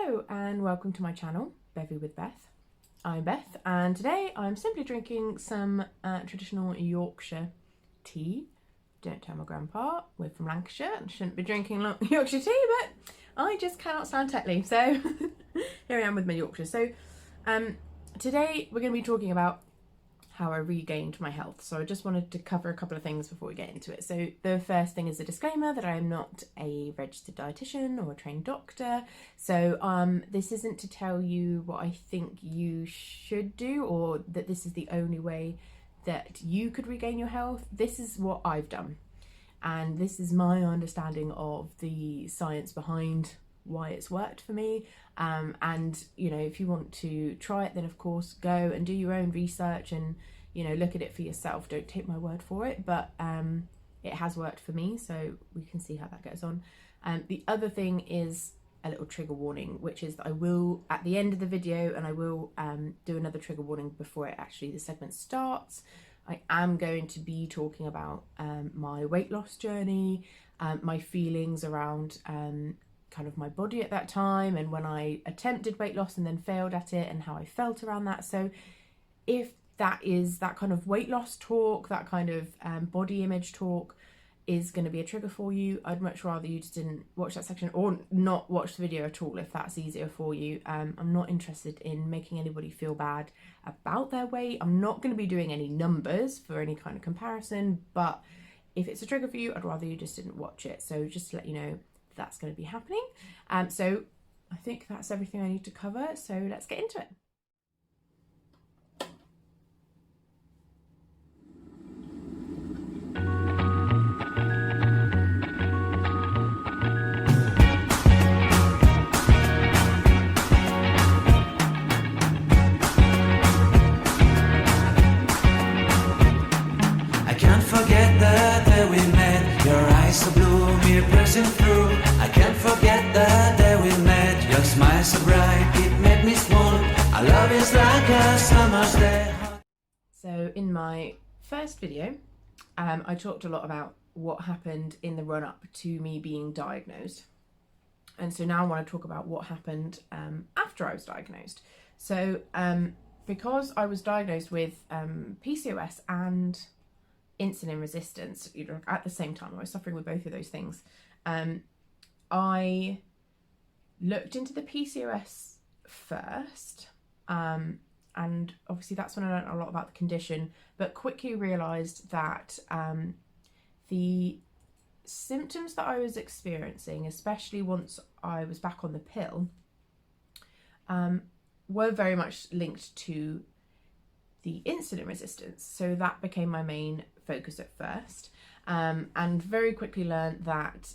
Hello and welcome to my channel, Bevvy with Beth. I'm Beth and today I'm simply drinking some traditional Yorkshire tea. Don't tell my grandpa, we're from Lancashire and shouldn't be drinking Yorkshire tea, but I just cannot stand Tetley, so here I am with my Yorkshire. So today we're going to be talking about how I regained my health. So I just wanted to cover a couple of things before we get into it. So the first thing is a disclaimer that I am not a registered dietitian or a trained doctor. So this isn't to tell you what I think you should do or that this is the only way that you could regain your health. This is what I've done. And this is my understanding of the science behind why it's worked for me. And you know, if you want to try it, then of course go and do your own research and, you know, look at it for yourself. Don't take my word for it, but it has worked for me, so we can see how that goes on. The other thing is a little trigger warning, which is that I will at the end of the video, and I will do another trigger warning before the segment starts. I am going to be talking about my weight loss journey, my feelings around kind of my body at that time, and when I attempted weight loss and then failed at it, and how I felt around that. So if that is that kind of weight loss talk, that kind of body image talk is going to be a trigger for you, I'd much rather you just didn't watch that section or not watch the video at all if that's easier for you. I'm not interested in making anybody feel bad about their weight. I'm not going to be doing any numbers for any kind of comparison, but if it's a trigger for you, I'd rather you just didn't watch it. So just to let you know, that's going to be happening. So I think that's everything I need to cover, so let's get into it. I can't forget the day we met, your eyes so blue, me pressing through. I can't forget the day we met, your smile so bright, it made me swoon. Our love is like a summer's day. So in my first video, I talked a lot about what happened in the run-up to me being diagnosed. And so now I want to talk about what happened after I was diagnosed. So because I was diagnosed with PCOS and insulin resistance, you know, at the same time, I was suffering with both of those things. I looked into the PCOS first, and obviously that's when I learned a lot about the condition, but quickly realised that the symptoms that I was experiencing, especially once I was back on the pill, were very much linked to the insulin resistance. So that became my main focus at first, and very quickly learned that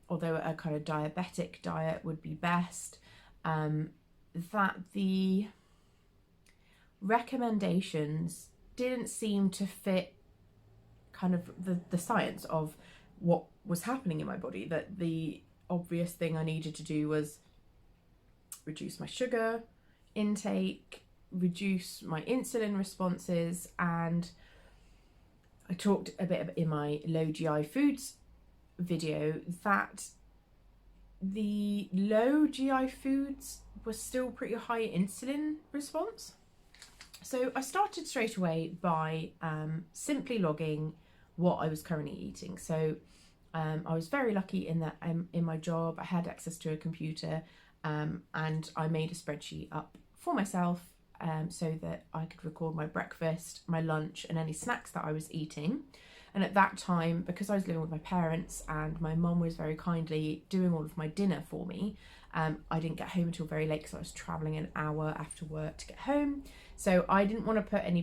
although a kind of diabetic diet would be best, that the recommendations didn't seem to fit kind of the science of what was happening in my body. That the obvious thing I needed to do was reduce my sugar intake, reduce my insulin responses, and I talked a bit in my low GI foods video that the low GI foods were still pretty high insulin response. So I started straight away by simply logging what I was currently eating. So I was very lucky in that in my job I had access to a computer, and I made a spreadsheet up for myself so that I could record my breakfast, my lunch, and any snacks that I was eating. And at that time, because I was living with my parents and my mum was very kindly doing all of my dinner for me, I didn't get home until very late because I was travelling an hour after work to get home. So I didn't want to put any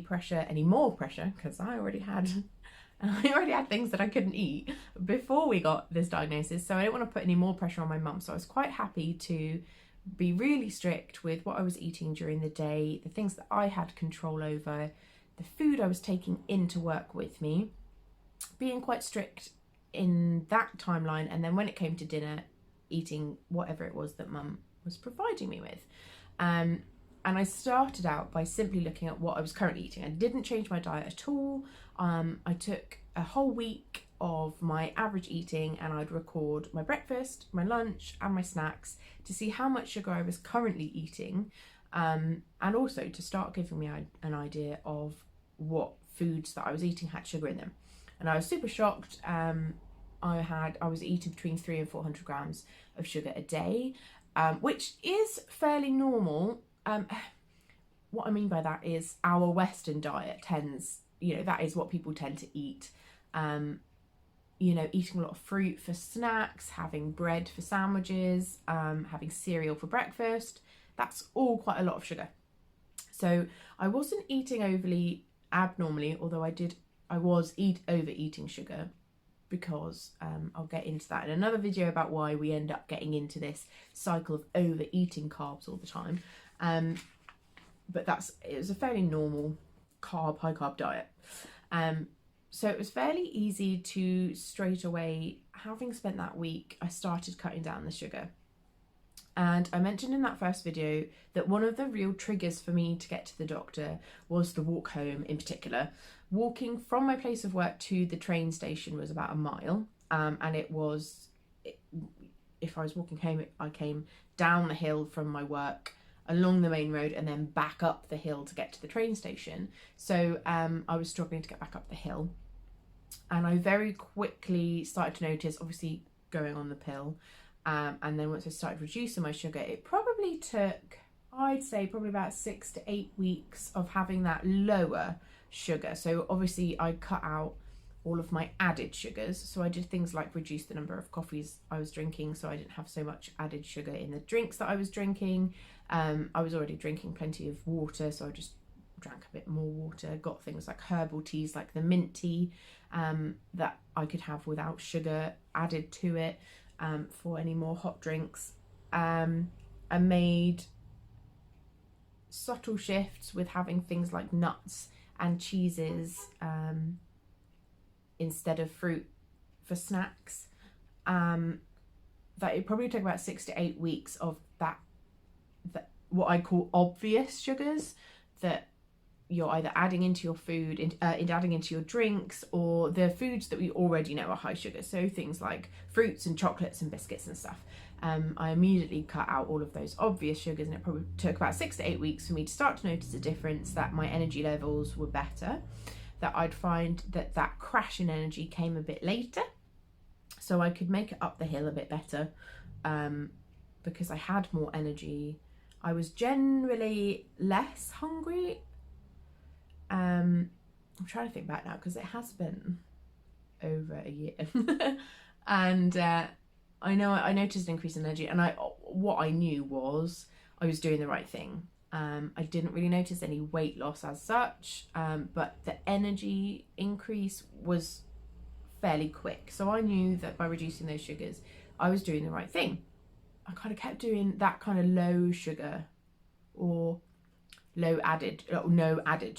more pressure, because I already had things that I couldn't eat before we got this diagnosis. So I didn't want to put any more pressure on my mum. So I was quite happy to be really strict with what I was eating during the day, the things that I had control over, the food I was taking into work with me, being quite strict in that timeline. And then when it came to dinner, eating whatever it was that mum was providing me with. And I started out by simply looking at what I was currently eating. I didn't change my diet at all. I took a whole week of my average eating, and I'd record my breakfast, my lunch and my snacks to see how much sugar I was currently eating, and also to start giving me an idea of what foods that I was eating had sugar in them. And I was super shocked. I was eating between 300 and 400 grams of sugar a day, which is fairly normal. What I mean by that is our Western diet tends, that is what people tend to eat. Eating a lot of fruit for snacks, having bread for sandwiches, having cereal for breakfast. That's all quite a lot of sugar. So I wasn't eating overly abnormally, although I was overeating sugar, because I'll get into that in another video about why we end up getting into this cycle of overeating carbs all the time. But it was a fairly normal high carb diet. So it was fairly easy to straight away, having spent that week, I started cutting down the sugar. And I mentioned in that first video that one of the real triggers for me to get to the doctor was the walk home in particular. Walking from my place of work to the train station was about a mile. And if I was walking home, I came down the hill from my work, along the main road, and then back up the hill to get to the train station. So I was struggling to get back up the hill. And I very quickly started to notice, obviously going on the pill, and then once I started reducing my sugar, it probably took, I'd say, probably about 6 to 8 weeks of having that lower sugar. So obviously I cut out all of my added sugars. So I did things like reduce the number of coffees I was drinking, so I didn't have so much added sugar in the drinks that I was drinking. I was already drinking plenty of water, so I just drank a bit more water. Got things like herbal teas, like the mint tea, that I could have without sugar added to it, for any more hot drinks. I made subtle shifts with having things like nuts and cheeses instead of fruit for snacks. That it probably took about 6 to 8 weeks of that what I call obvious sugars that you're either adding into your food, adding into your drinks, or the foods that we already know are high sugar. So things like fruits and chocolates and biscuits and stuff. I immediately cut out all of those obvious sugars, and it probably took about 6 to 8 weeks for me to start to notice a difference, that my energy levels were better, that I'd find that crash in energy came a bit later, so I could make it up the hill a bit better, because I had more energy. I was generally less hungry. I'm trying to think back now, because it has been over a year. And I know I noticed an increase in energy, and what I knew was I was doing the right thing. I didn't really notice any weight loss as such, but the energy increase was fairly quick. So I knew that by reducing those sugars, I was doing the right thing. I kind of kept doing that kind of low sugar or no added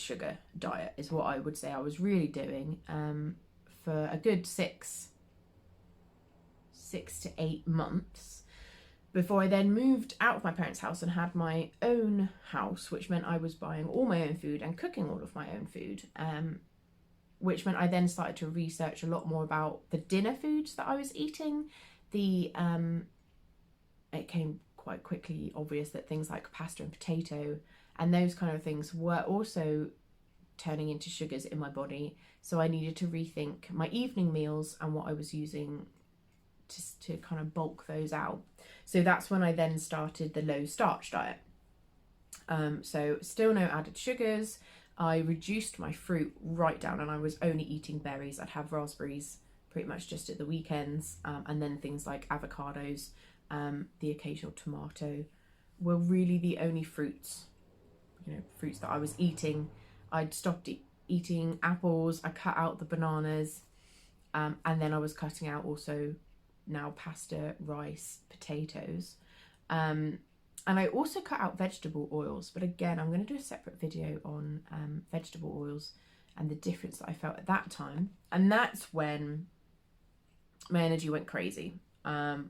sugar diet is what I would say I was really doing, for a good 6 to 8 months, before I then moved out of my parents' house and had my own house, which meant I was buying all my own food and cooking all of my own food, which meant I then started to research a lot more about the dinner foods that I was eating. It came quite quickly obvious that things like pasta and potato and those kind of things were also turning into sugars in my body. So I needed to rethink my evening meals and what I was using to kind of bulk those out. So that's when I then started the low starch diet. So still no added sugars. I reduced my fruit right down, and I was only eating berries. I'd have raspberries pretty much just at the weekends, and then things like avocados, the occasional tomato were really the only fruits that I was eating. I'd stopped eating apples. I cut out the bananas, and then I was cutting out also now pasta, rice, potatoes, and I also cut out vegetable oils. But again, I'm going to do a separate video on vegetable oils and the difference that I felt at that time. And that's when my energy went crazy. I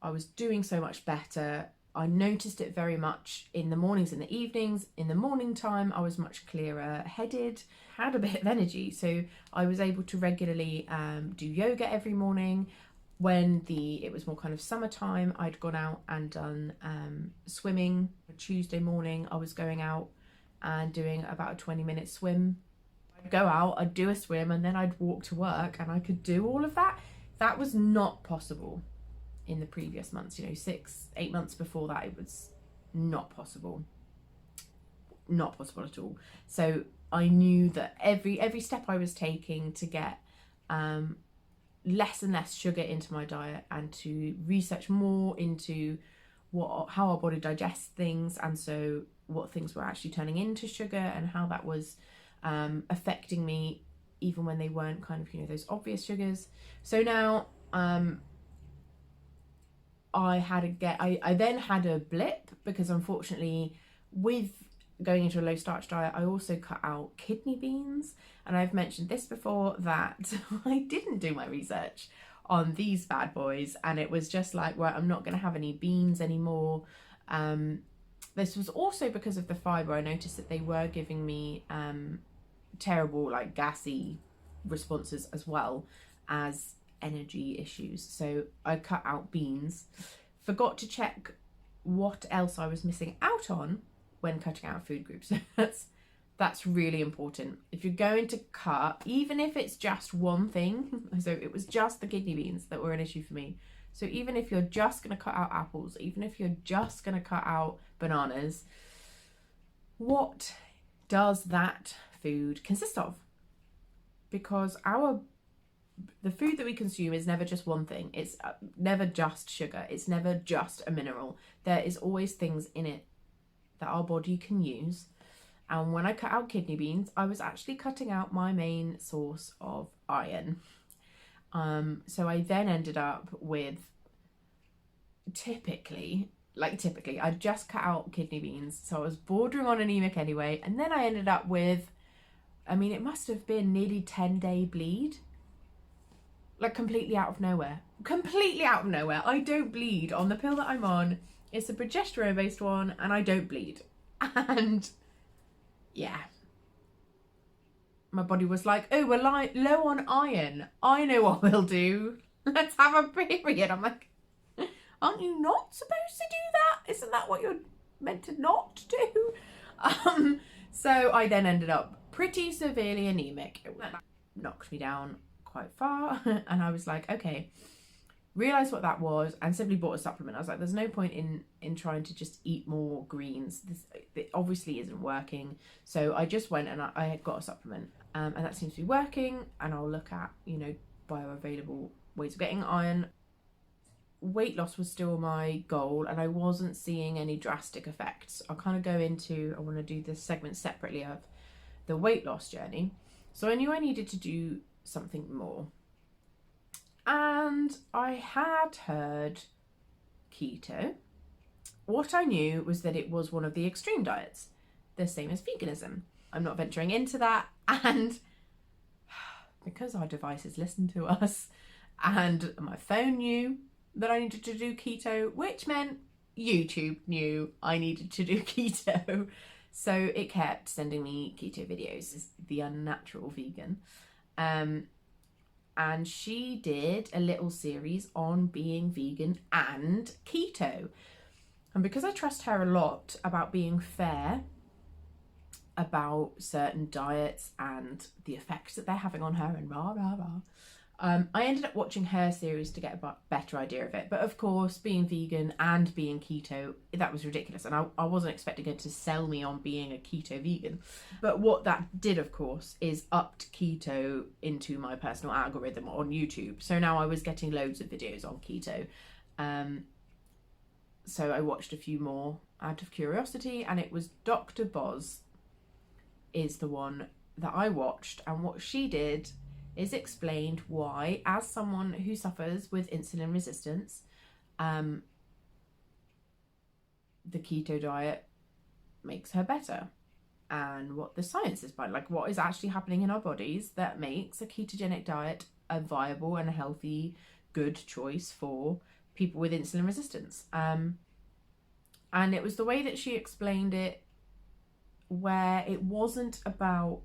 was doing so much better. I noticed it very much in the mornings and the evenings. In the morning time, I was much clearer headed, had a bit of energy. So I was able to regularly do yoga every morning. When it was more kind of summertime, I'd gone out and done swimming. Tuesday morning, I was going out and doing about a 20-minute swim. I'd go out, I'd do a swim, and then I'd walk to work, and I could do all of that. That was not possible in the previous months. 6-8 months before that, it was not possible at all. So I knew that every step I was taking to get less and less sugar into my diet, and to research more into how our body digests things, and so what things were actually turning into sugar, and how that was affecting me even when they weren't kind of those obvious sugars. So now I then had a blip, because unfortunately with going into a low starch diet, I also cut out kidney beans. And I've mentioned this before, that I didn't do my research on these bad boys, and it was just like, well, I'm not going to have any beans anymore. This was also because of the fibre. I noticed that they were giving me terrible, like, gassy responses as well as energy issues. So I cut out beans. Forgot to check what else I was missing out on when cutting out food groups. That's really important. If you're going to cut, even if it's just one thing, so it was just the kidney beans that were an issue for me. So even if you're just going to cut out apples, even if you're just going to cut out bananas, what does that food consist of? Because the food that we consume is never just one thing. It's never just sugar. It's never just a mineral. There is always things in it that our body can use. And when I cut out kidney beans, I was actually cutting out my main source of iron. So I then ended up with typically, I'd just cut out kidney beans. So I was bordering on anemic anyway. And then I ended up with, it must have been nearly 10-day bleed. Like completely out of nowhere. I don't bleed on the pill that I'm on. It's a progesterone based one, and I don't bleed. And yeah, my body was like, oh, we're low on iron. I know what we'll do. Let's have a period. I'm like, aren't you not supposed to do that? Isn't that what you're meant to not do? So I then ended up pretty severely anemic. It knocked me down quite far. And I was like, okay, realised what that was, and simply bought a supplement. I was like, there's no point in trying to just eat more greens. It obviously isn't working. So I just went and I had got a supplement, and that seems to be working. And I'll look at, bioavailable ways of getting iron. Weight loss was still my goal, and I wasn't seeing any drastic effects. I'll kind of I want to do this segment separately of the weight loss journey. So I knew I needed to do something more. And I had heard keto. What I knew was that it was one of the extreme diets, the same as veganism. I'm not venturing into that, and because our devices listen to us, and my phone knew that I needed to do keto, which meant YouTube knew I needed to do keto. So it kept sending me keto videos, the unnatural vegan. And she did a little series on being vegan and keto. And because I trust her a lot about being fair about certain diets and the effects that they're having on her and rah, rah, rah, I ended up watching her series to get a better idea of it. But of course, being vegan and being keto, that was ridiculous. And I wasn't expecting her to sell me on being a keto vegan. But what that did, of course, is upped keto into my personal algorithm on YouTube. So now I was getting loads of videos on keto. So I watched a few more out of curiosity, and it was Dr. Boz is the one that I watched. And what she did is explained why, as someone who suffers with insulin resistance, the keto diet makes her better, and what the science is behind, like what is actually happening in our bodies that makes a ketogenic diet a viable and a healthy, good choice for people with insulin resistance. And it was the way that she explained it, where it wasn't about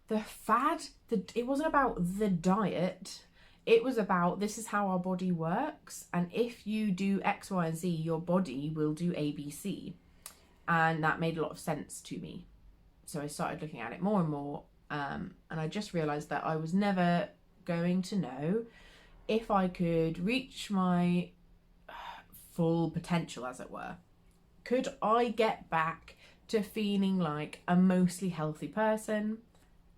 the fad, it wasn't about the diet. It was about, this is how our body works, and if you do X, Y, and Z, your body will do A, B, C. And that made a lot of sense to me. So I started looking at it more and more, and I just realised that I was never going to know if I could reach my full potential, as it were. Could I get back to feeling like a mostly healthy person?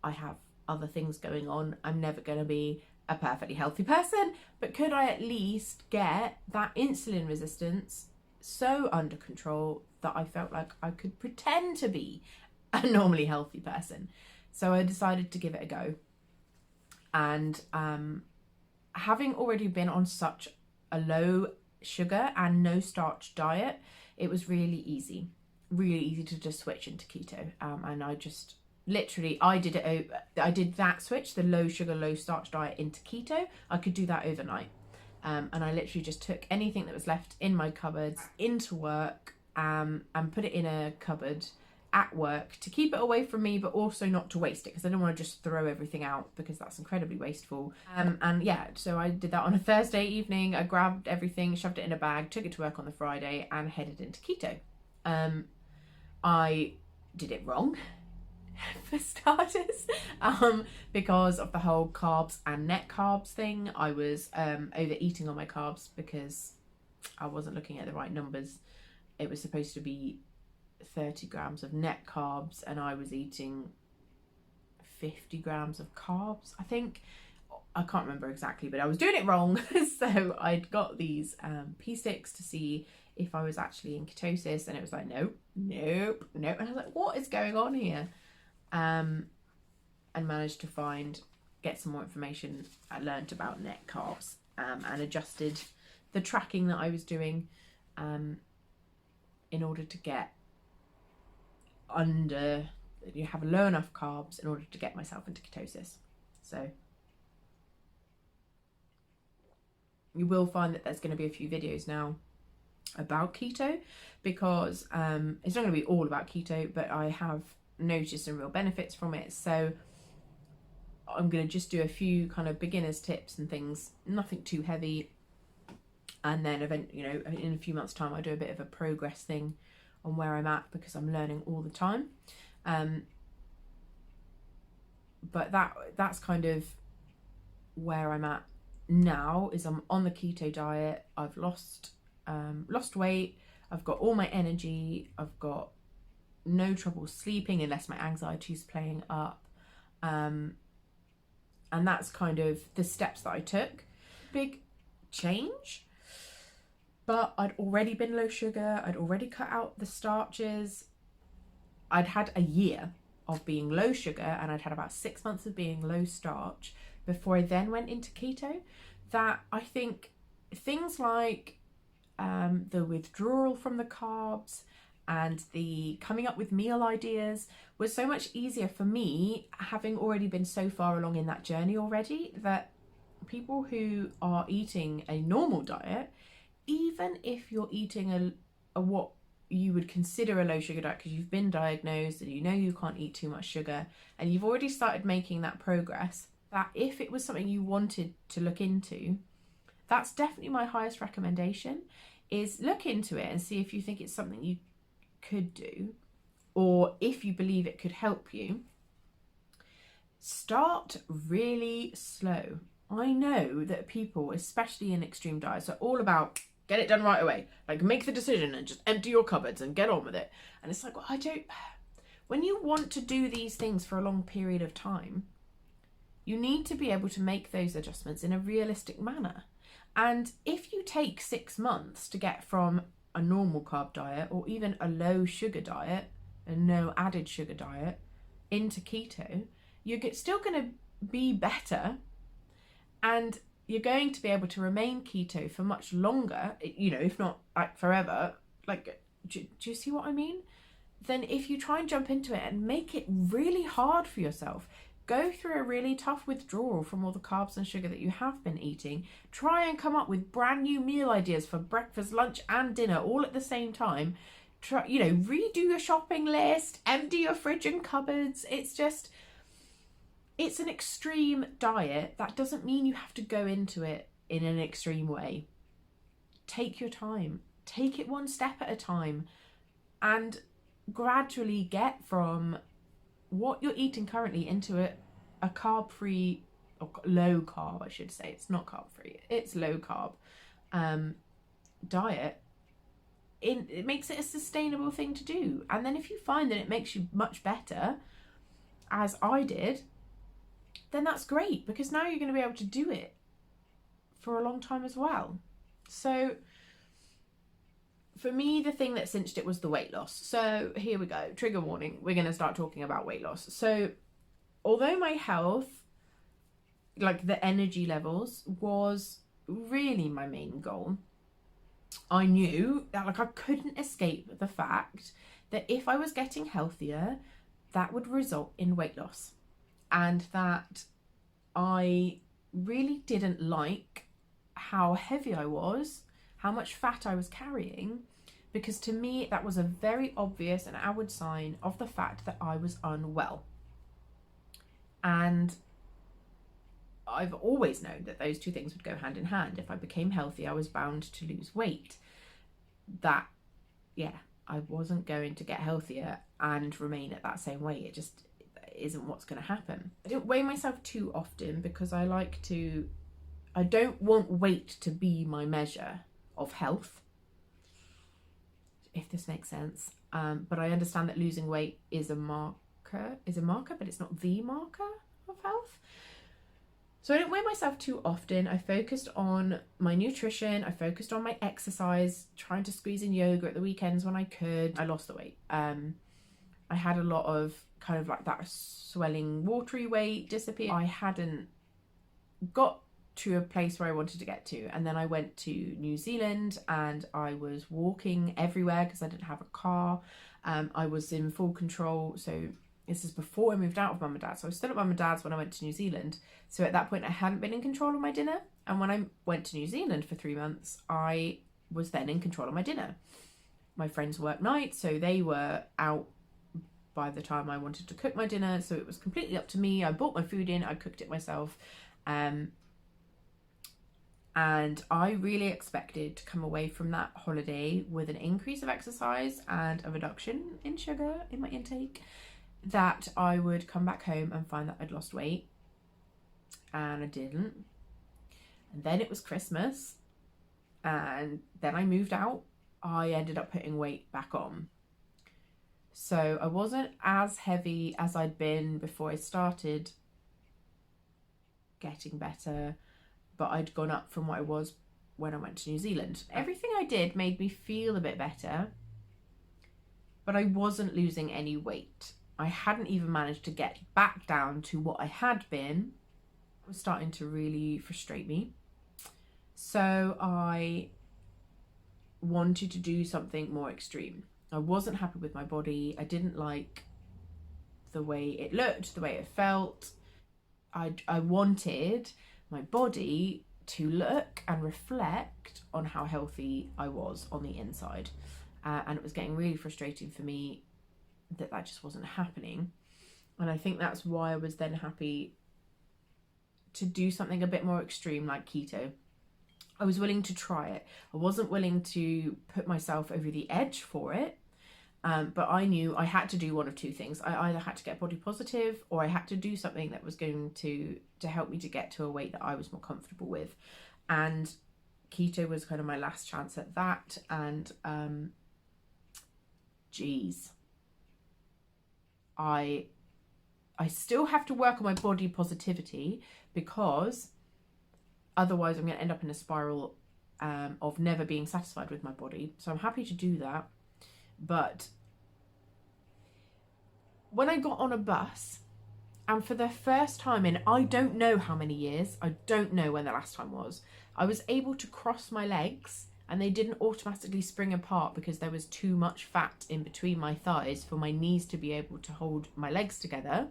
I have other things going on. I'm never going to be a perfectly healthy person, but could I at least get that insulin resistance so under control that I felt like I could pretend to be a normally healthy person? So I decided to give it a go. And having already been on such a low sugar and no starch diet, it was really easy to just switch into keto. And I just literally, I did that switch, the low sugar, low starch diet into keto. I could do that overnight. And I literally just took anything that was left in my cupboards into work, and put it in a cupboard at work to keep it away from me, but also not to waste it, because I don't want to just throw everything out, because that's incredibly wasteful. And yeah, so I did that on a Thursday evening. I grabbed everything, shoved it in a bag, took it to work on the Friday, and headed into keto. I did it wrong for starters, because of the whole carbs and net carbs thing. I was overeating on my carbs because I wasn't looking at the right numbers. It was supposed to be 30 grams of net carbs, and I was eating 50 grams of carbs, I think. I can't remember exactly, but I was doing it wrong. So I'd got these P6 to see if I was actually in ketosis, and it was like, nope. And I was like, what is going on here? And managed to get some more information. I learned about net carbs, and adjusted the tracking that I was doing in order to get you have low enough carbs in order to get myself into ketosis. So you will find that there's going to be a few videos now about keto, because it's not going to be all about keto, but I have noticed some real benefits from it. So I'm going to just do a few kind of beginners tips and things, nothing too heavy, and then in a few months time I'll do a bit of a progress thing on where I'm at, because I'm learning all the time. But that's kind of where I'm at now. Is I'm on the keto diet. I've lost weight. I've got all my energy. I've got no trouble sleeping unless my anxiety is playing up. And that's kind of the steps that I took. Big change. But I'd already been low sugar. I'd already cut out the starches. I'd had a year of being low sugar, and I'd had about 6 months of being low starch before I then went into keto. That I think things like the withdrawal from the carbs and the coming up with meal ideas was so much easier for me, having already been so far along in that journey already, that people who are eating a normal diet, even if you're eating a what you would consider a low sugar diet, because you've been diagnosed and you can't eat too much sugar, and you've already started making that progress, that if it was something you wanted to look into, that's definitely my highest recommendation, is look into it and see if you think it's something you could do, or if you believe it could help you. Start really slow. I know that people, especially in extreme diets, are all about get it done right away. Like, make the decision and just empty your cupboards and get on with it. And it's like, well, when you want to do these things for a long period of time, you need to be able to make those adjustments in a realistic manner. And if you take 6 months to get from a normal carb diet, or even a low sugar diet, a no added sugar diet, into keto, you're still going to be better, and you're going to be able to remain keto for much longer, if not like forever. Like, do you see what I mean? Then if you try and jump into it and make it really hard for yourself, go through a really tough withdrawal from all the carbs and sugar that you have been eating. Try and come up with brand new meal ideas for breakfast, lunch and dinner all at the same time. Try, redo your shopping list, empty your fridge and cupboards. It's an extreme diet. That doesn't mean you have to go into it in an extreme way. Take your time. Take it one step at a time and gradually get from what you're eating currently into a carb-free, or low carb, I should say. It's not carb-free. It's low carb diet. It makes it a sustainable thing to do. And then if you find that it makes you much better, as I did, then that's great, because now you're going to be able to do it for a long time as well. So for me, the thing that cinched it was the weight loss. So here we go. Trigger warning. We're going to start talking about weight loss. So although my health, like the energy levels, was really my main goal, I knew that I couldn't escape the fact that if I was getting healthier, that would result in weight loss. And that I really didn't like how heavy I was, how much fat I was carrying, because to me that was a very obvious and outward sign of the fact that I was unwell. And I've always known that those two things would go hand in hand. If I became healthy, I was bound to lose weight. That, I wasn't going to get healthier and remain at that same weight. It just isn't what's going to happen. I don't weigh myself too often because I don't want weight to be my measure of health, if this makes sense. But I understand that losing weight is a marker, but it's not the marker of health. So I don't weigh myself too often. I focused on my nutrition. I focused on my exercise, trying to squeeze in yoga at the weekends when I could. I lost the weight. I had a lot of kind of like that swelling, watery weight disappear. I hadn't got to a place where I wanted to get to. And then I went to New Zealand and I was walking everywhere because I didn't have a car. I was in full control. So this is before I moved out of mum and dad. So I was still at mum and dad's when I went to New Zealand. So at that point I hadn't been in control of my dinner. And when I went to New Zealand for 3 months, I was then in control of my dinner. My friends worked nights, so they were out by the time I wanted to cook my dinner. So it was completely up to me. I bought my food in, I cooked it myself. And I really expected to come away from that holiday with an increase of exercise and a reduction in sugar in my intake, that I would come back home and find that I'd lost weight, and I didn't. And then it was Christmas, and then I moved out. I ended up putting weight back on. So I wasn't as heavy as I'd been before I started getting better, but I'd gone up from what I was when I went to New Zealand. Everything I did made me feel a bit better, but I wasn't losing any weight. I hadn't even managed to get back down to what I had been. It was starting to really frustrate me. So I wanted to do something more extreme. I wasn't happy with my body. I didn't like the way it looked, the way it felt. I wanted my body to look and reflect on how healthy I was on the inside. And it was getting really frustrating for me that just wasn't happening. And I think that's why I was then happy to do something a bit more extreme like keto. I was willing to try it. I wasn't willing to put myself over the edge for it. But I knew I had to do one of two things. I either had to get body positive, or I had to do something that was going to help me to get to a weight that I was more comfortable with. And keto was kind of my last chance at that. And I still have to work on my body positivity, because otherwise I'm going to end up in a spiral of never being satisfied with my body. So I'm happy to do that. But when I got on a bus, and for the first time in I don't know how many years, I don't know when the last time was, I was able to cross my legs and they didn't automatically spring apart because there was too much fat in between my thighs for my knees to be able to hold my legs together.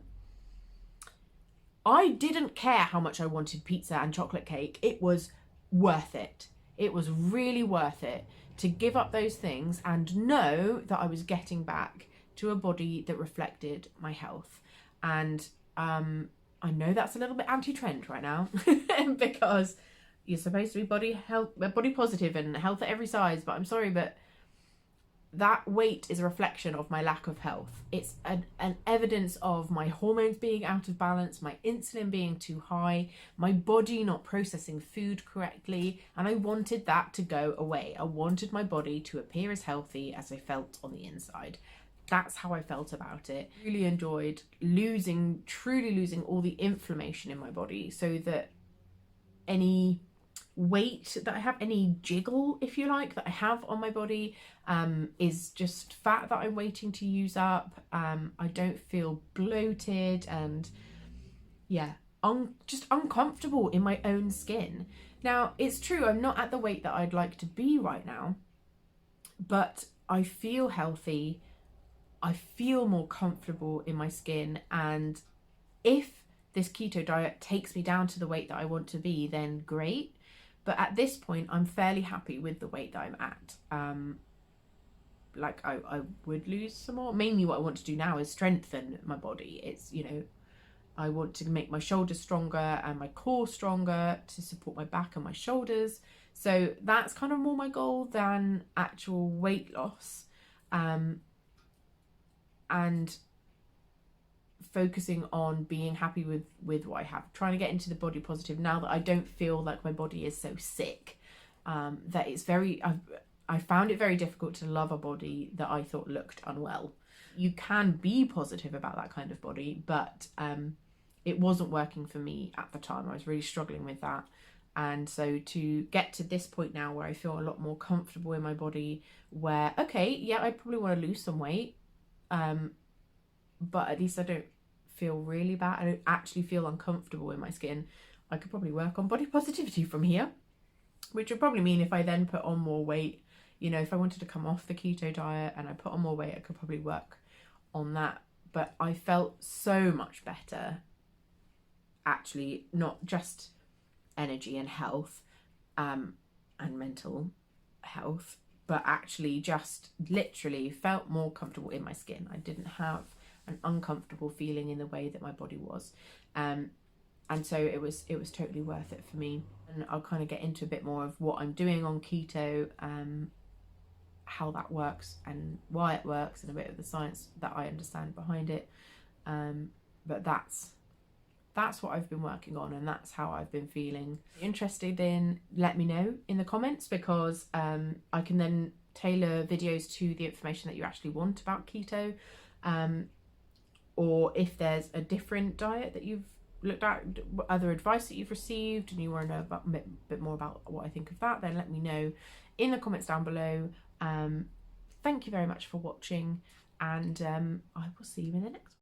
I didn't care how much I wanted pizza and chocolate cake. It was worth it. It was really worth it to give up those things and know that I was getting back to a body that reflected my health. And I know that's a little bit anti-trend right now because you're supposed to be body positive and health at every size, but I'm sorry, but that weight is a reflection of my lack of health. It's an evidence of my hormones being out of balance, my insulin being too high, my body not processing food correctly, and I wanted that to go away. I wanted my body to appear as healthy as I felt on the inside. That's how I felt about it. Really enjoyed truly losing all the inflammation in my body so that any weight that I have, any jiggle, if you like, that I have on my body is just fat that I'm waiting to use up. I don't feel bloated and just uncomfortable in my own skin. Now, it's true, I'm not at the weight that I'd like to be right now, but I feel healthy. I feel more comfortable in my skin, and if this keto diet takes me down to the weight that I want to be, then great. But at this point, I'm fairly happy with the weight that I'm at. I would lose some more. Mainly what I want to do now is strengthen my body. It's, I want to make my shoulders stronger and my core stronger to support my back and my shoulders. So that's kind of more my goal than actual weight loss. And focusing on being happy with what I have, trying to get into the body positive now that I don't feel like my body is so sick. That it's I found it very difficult to love a body that I thought looked unwell. You can be positive about that kind of body, but it wasn't working for me at the time. I was really struggling with that. And so to get to this point now where I feel a lot more comfortable in my body, where, okay, yeah, I probably want to lose some weight, but at least I don't feel really bad. I don't actually feel uncomfortable in my skin. I could probably work on body positivity from here, which would probably mean if I then put on more weight, if I wanted to come off the keto diet and I put on more weight, I could probably work on that. But I felt so much better, actually, not just energy and health and mental health, but actually just literally felt more comfortable in my skin. I didn't have an uncomfortable feeling in the way that my body was. And so it was totally worth it for me. And I'll kind of get into a bit more of what I'm doing on keto, how that works and why it works, and a bit of the science that I understand behind it. But that's what I've been working on, and that's how I've been feeling. Interested in, let me know in the comments, because I can then tailor videos to the information that you actually want about keto, or if there's a different diet that you've looked at, other advice that you've received, and you want to know about a bit more about what I think of that, then let me know in the comments down below. Thank you very much for watching, and I will see you in the next one.